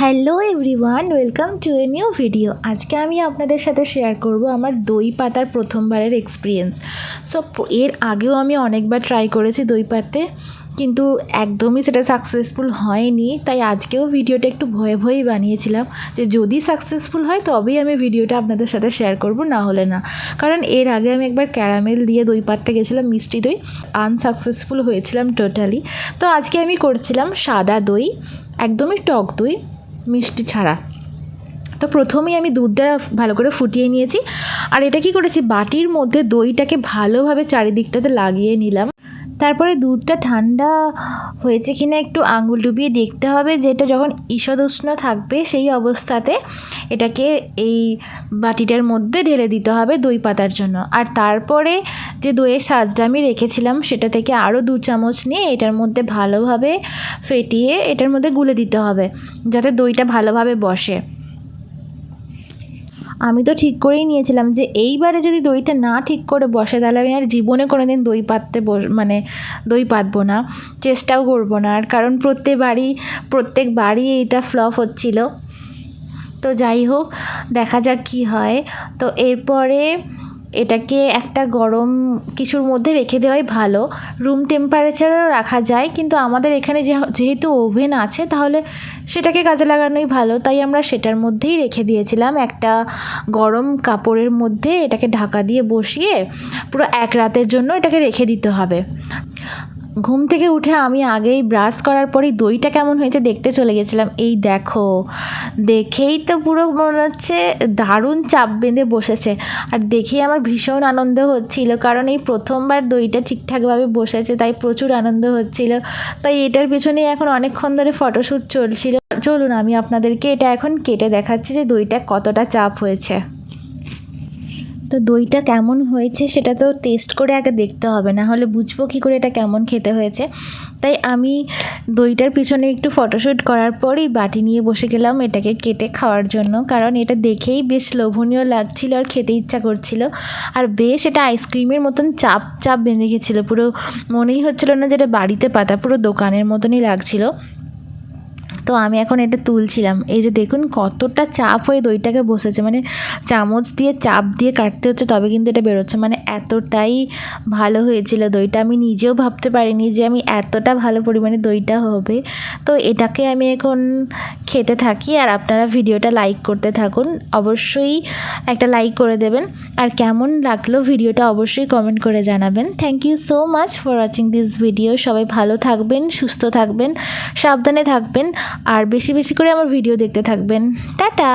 Hello everyone, welcome to a new video. আজকে আমি আপনাদের সাথে শেয়ার করব আমার দই পাতার প্রথমবারের এক্সপিরিয়েন্স। সো এর আগেও আমি অনেকবার ট্রাই করেছি দই পাতে, কিন্তু একদমই সেটা সাকসেসফুল হয়নি। তাই আজকেও ভিডিওটা একটু ভয়ে ভয়েই বানিয়েছিলাম যে যদি সাকসেসফুল হয় তবেই আমি ভিডিওটা আপনাদের সাথে শেয়ার করব, না হলে না। কারণ এর আগে আমি একবার ক্যারামেল দিয়ে দই পাততে গেছিলাম, মিষ্টি দই, আনসাকসেসফুল হয়েছিলাম টোটালি। তো আজকে আমি করছিলাম সাদা দই, একদমই টক দই, মিষ্টি ছাড়া। তো প্রথমেই আমি দুধটা ভালো করে ফুটিয়ে নিয়েছি, আর এটা কি করেছি, বাটির মধ্যে দইটাকে ভালোভাবে চারিদিকটাতে লাগিয়ে নিলাম। তারপরে দুধটা ঠান্ডা হয়েছে কিনা একটু আঙুল ডুবিয়ে দেখতে হবে, যেটা যখন ঈষদুষ্ণ থাকবে সেই অবস্থাতে এটাকে এই বাটিটার মধ্যে ঢেলে দিতে হবে দই পাতার জন্য। আর তারপরে যে দইয়ের সাজটা আমি রেখেছিলাম সেটা থেকে আরও 2 চামচ নিয়ে এটার মধ্যে ভালোভাবে ফেটিয়ে এটার মধ্যে গুলে দিতে হবে, যাতে দইটা ভালোভাবে বসে। আমি তো ঠিক করেই নিয়েছিলাম যে এইবারে যদি দইটা না ঠিক করে বসে তাহলে আমি আর জীবনে কোনো দিন দই পাততে দই পাতবো না, চেষ্টাও করবো না। আর কারণ প্রত্যেকবারই এইটা ফ্লপ হচ্ছিল। তো যাই হোক, দেখা যাক কী হয়। তো এরপরে এটাকে একটা গরম কিছুর মধ্যে রেখে দেওয়াই ভালো। রুম টেম্পারেচারেও রাখা যায়, কিন্তু আমাদের এখানে যেহেতু ওভেন আছে তাহলে সেটাকে কাজে লাগানোই ভালো। তাই আমরা সেটার মধ্যেই রেখে দিয়েছিলাম, একটা গরম কাপড়ের মধ্যে এটাকে ঢাকা দিয়ে বসিয়ে পুরো 1 রাতের জন্য এটাকে রেখে দিতে হবে। ঘুম থেকে উঠে আমি আগেই ব্রাশ করার পরেই দইটা কেমন হয়েছে দেখতে চলে গেছিলাম। এই দেখো, দেখেই তো পুরো মনে হচ্ছে দারুণ চাপ বেঁধে বসেছে। আর দেখেই আমার ভীষণ আনন্দ হচ্ছিল, কারণ এই প্রথমবার দইটা ঠিকঠাকভাবে বসেছে, তাই প্রচুর আনন্দ হচ্ছিল। তাই এটার পেছনেই এখন অনেকক্ষণ ধরে ফটোশ্যুট চলছিল। চলুন আমি আপনাদেরকে এটা এখন কেটে দেখাচ্ছি যে দইটা কতটা চাপ হয়েছে। তো দইটা কেমন হয়েছে সেটা তো টেস্ট করে আগে দেখতে হবে, না হলে বুঝবো কী করে এটা কেমন খেতে হয়েছে। তাই আমি দইটার পিছনে একটু ফটোশ্যুট করার পরই বাটি নিয়ে বসে গেলাম এটাকে কেটে খাওয়ার জন্য, কারণ এটা দেখেই বেশ লোভনীয় লাগছিল আর খেতে ইচ্ছা করছিল। আর বেশ এটা আইসক্রিমের মতন চাপ চাপ বেঁধে গেছিলো, পুরো মনেই হচ্ছিল না যেটা বাড়িতে পাতা, পুরো দোকানের মতনই লাগছিল। তো আমি এখন এটা তুলছিলাম, এই যে দেখুন কতটা চাপ হয়ে দইটাকে বসেছে, মানে চামচ দিয়ে চাপ দিয়ে কাটতে হচ্ছে তবে কিন্তু এটা বেরোচ্ছে, মানে এতটাই ভালো হয়েছিল দইটা। আমি নিজেও ভাবতে পারিনি যে আমি এতটা ভালো পরিমাণে দইটা হবে। তো এটাকে আমি এখন খেতে থাকি, আর আপনারা ভিডিওটা লাইক করতে থাকুন, অবশ্যই একটা লাইক করে দেবেন। আর কেমন লাগলো ভিডিওটা অবশ্যই কমেন্ট করে জানাবেন। Thank you so much for watching this video. সবাই ভালো থাকবেন, সুস্থ থাকবেন, সাবধানে থাকবেন, আর বেশি বেশি করে আমার ভিডিও দেখতে থাকবেন। টাটা।